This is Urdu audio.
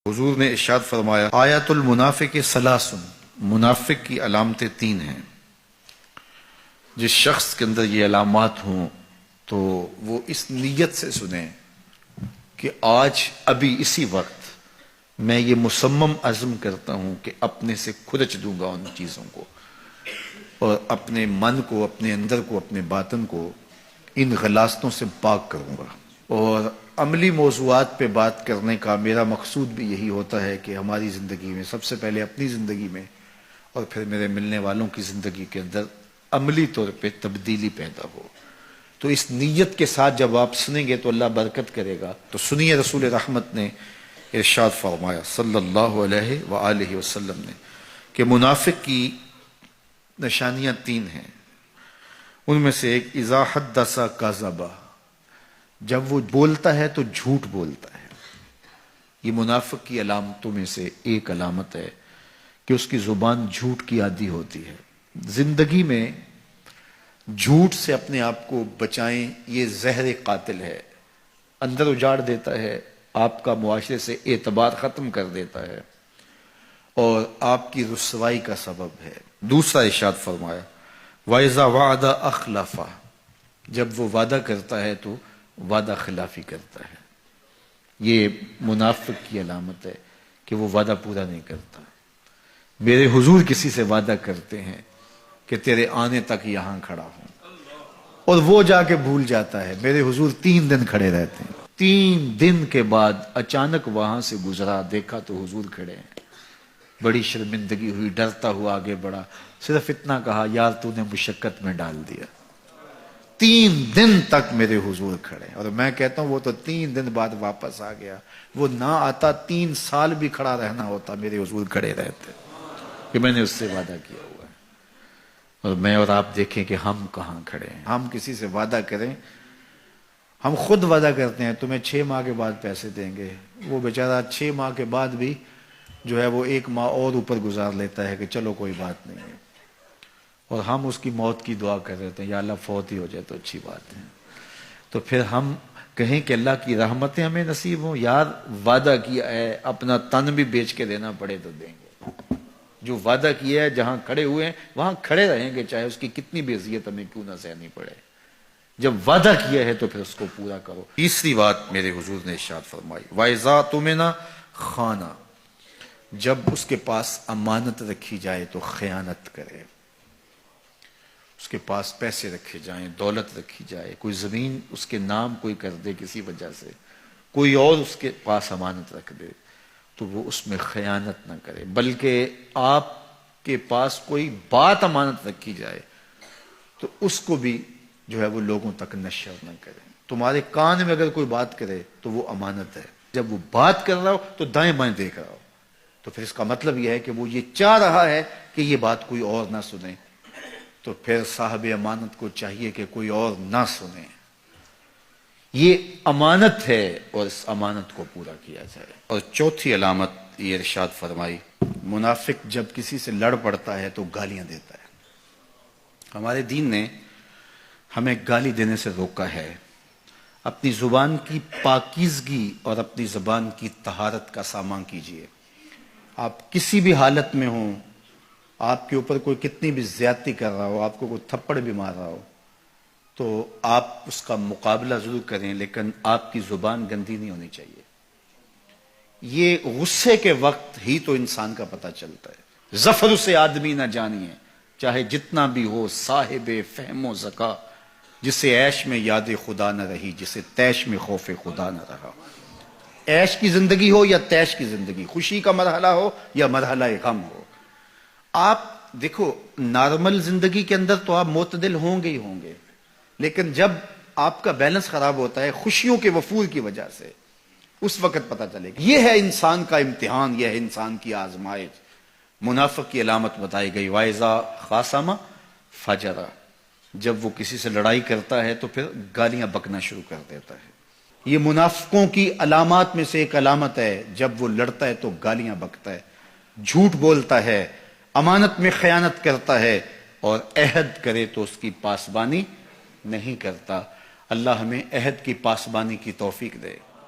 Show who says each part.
Speaker 1: حضور نے ارشاد فرمایا آیات المنافق ثلاثن، منافق کی علامتیں تین ہیں۔ جس شخص کے اندر یہ علامات ہوں تو وہ اس نیت سے سنیں کہ آج ابھی اسی وقت میں یہ مصمم عزم کرتا ہوں کہ اپنے سے کھرچ دوں گا ان چیزوں کو، اور اپنے من کو، اپنے اندر کو، اپنے باطن کو ان غلاظتوں سے پاک کروں گا۔ اور عملی موضوعات پہ بات کرنے کا میرا مقصود بھی یہی ہوتا ہے کہ ہماری زندگی میں، سب سے پہلے اپنی زندگی میں اور پھر میرے ملنے والوں کی زندگی کے اندر عملی طور پہ تبدیلی پیدا ہو۔ تو اس نیت کے ساتھ جب آپ سنیں گے تو اللہ برکت کرے گا۔ تو سنیے رسول رحمت نے ارشاد فرمایا صلی اللہ علیہ وآلہ وسلم نے کہ منافق کی نشانیاں تین ہیں۔ ان میں سے ایک اذا حدث کذب، جب وہ بولتا ہے تو جھوٹ بولتا ہے۔ یہ منافق کی علامتوں میں سے ایک علامت ہے کہ اس کی زبان جھوٹ کی عادی ہوتی ہے۔ زندگی میں جھوٹ سے اپنے آپ کو بچائیں، یہ زہر قاتل ہے، اندر اجاڑ دیتا ہے، آپ کا معاشرے سے اعتبار ختم کر دیتا ہے اور آپ کی رسوائی کا سبب ہے۔ دوسرا ارشاد فرمایا وَإِذَا وَعَدَ أَخْلَفَ، جب وہ وعدہ کرتا ہے تو وعدہ خلافی کرتا ہے۔ یہ منافق کی علامت ہے کہ وہ وعدہ پورا نہیں کرتا۔ میرے حضور کسی سے وعدہ کرتے ہیں کہ تیرے آنے تک یہاں کھڑا ہوں، اور وہ جا کے بھول جاتا ہے۔ میرے حضور 3 دن کھڑے رہتے ہیں، 3 دن کے بعد اچانک وہاں سے گزرا، دیکھا تو حضور کھڑے ہیں۔ بڑی شرمندگی ہوئی، ڈرتا ہوا آگے بڑھا، صرف اتنا کہا یار تو نے مشقت میں ڈال دیا۔ 3 دن تک میرے حضور کھڑے، اور میں کہتا ہوں وہ تو 3 دن بعد واپس آ گیا۔ وہ نہ آتا 3 سال بھی کھڑا رہنا ہوتا، میرے حضور کھڑے رہتے کہ میں نے اس سے وعدہ کیا ہوا ہے۔ اور میں اور آپ دیکھیں کہ ہم کہاں کھڑے ہیں۔ ہم کسی سے وعدہ کریں، ہم خود وعدہ کرتے ہیں تمہیں 6 ماہ کے بعد پیسے دیں گے، وہ بیچارہ 6 ماہ کے بعد بھی جو ہے وہ 1 ماہ اور اوپر گزار لیتا ہے کہ چلو کوئی بات نہیں ہے، اور ہم اس کی موت کی دعا کر رہے ہیں یا اللہ فوت ہی ہو جائے تو اچھی بات ہے۔ تو پھر ہم کہیں کہ اللہ کی رحمتیں ہمیں نصیب ہوں، یار وعدہ کیا ہے اپنا تن بھی بیچ کے دینا پڑے تو دیں گے۔ جو وعدہ کیا ہے جہاں کھڑے ہوئے ہیں وہاں کھڑے رہیں گے، چاہے اس کی کتنی بھی اذیت ہمیں کیوں نہ سہنی پڑے۔ جب وعدہ کیا ہے تو پھر اس کو پورا کرو۔ تیسری بات میرے حضور نے ارشاد فرمائی وَإِذَا تُؤْمِنَ خَانَ، جب اس کے پاس امانت رکھی جائے تو خیانت کرے۔ اس کے پاس پیسے رکھے جائیں، دولت رکھی جائے، کوئی زمین اس کے نام کوئی کر دے کسی وجہ سے، کوئی اور اس کے پاس امانت رکھ دے تو وہ اس میں خیانت نہ کرے، بلکہ آپ کے پاس کوئی بات امانت رکھی جائے تو اس کو بھی جو ہے وہ لوگوں تک نشر نہ کرے۔ تمہارے کان میں اگر کوئی بات کرے تو وہ امانت ہے، جب وہ بات کر رہا ہو تو دائیں بائیں دیکھ رہا ہو، تو پھر اس کا مطلب یہ ہے کہ وہ یہ چاہ رہا ہے کہ یہ بات کوئی اور نہ سنے، تو پھر صاحب امانت کو چاہیے کہ کوئی اور نہ سنے۔ یہ امانت ہے اور اس امانت کو پورا کیا جائے۔ اور چوتھی علامت یہ ارشاد فرمائی منافق جب کسی سے لڑ پڑتا ہے تو گالیاں دیتا ہے۔ ہمارے دین نے ہمیں گالی دینے سے روکا ہے۔ اپنی زبان کی پاکیزگی اور اپنی زبان کی طہارت کا سامان کیجیے۔ آپ کسی بھی حالت میں ہوں، آپ کے اوپر کوئی کتنی بھی زیادتی کر رہا ہو، آپ کو کوئی تھپڑ بھی مار رہا ہو، تو آپ اس کا مقابلہ ضرور کریں، لیکن آپ کی زبان گندی نہیں ہونی چاہیے۔ یہ غصے کے وقت ہی تو انسان کا پتہ چلتا ہے۔ ظفر سے آدمی نہ جانیے، چاہے جتنا بھی ہو صاحب فہم و ذکا، جسے عیش میں یاد خدا نہ رہی، جسے تیش میں خوف خدا نہ رہا۔ عیش کی زندگی ہو یا تیش کی زندگی، خوشی کا مرحلہ ہو یا مرحلہ غم ہو، آپ دیکھو نارمل زندگی کے اندر تو آپ معتدل ہوں گے ہی ہوں گے، لیکن جب آپ کا بیلنس خراب ہوتا ہے خوشیوں کے وفور کی وجہ سے، اس وقت پتہ چلے گا۔ یہ ہے انسان کا امتحان، یہ ہے انسان کی آزمائش۔ منافق کی علامت بتائی گئی وَإِذَا خَاصَمَ فَجَرَ، جب وہ کسی سے لڑائی کرتا ہے تو پھر گالیاں بکنا شروع کر دیتا ہے۔ یہ منافقوں کی علامات میں سے ایک علامت ہے، جب وہ لڑتا ہے تو گالیاں بکتا ہے، جھوٹ بولتا ہے، امانت میں خیانت کرتا ہے، اور عہد کرے تو اس کی پاسبانی نہیں کرتا۔ اللہ ہمیں عہد کی پاسبانی کی توفیق دے۔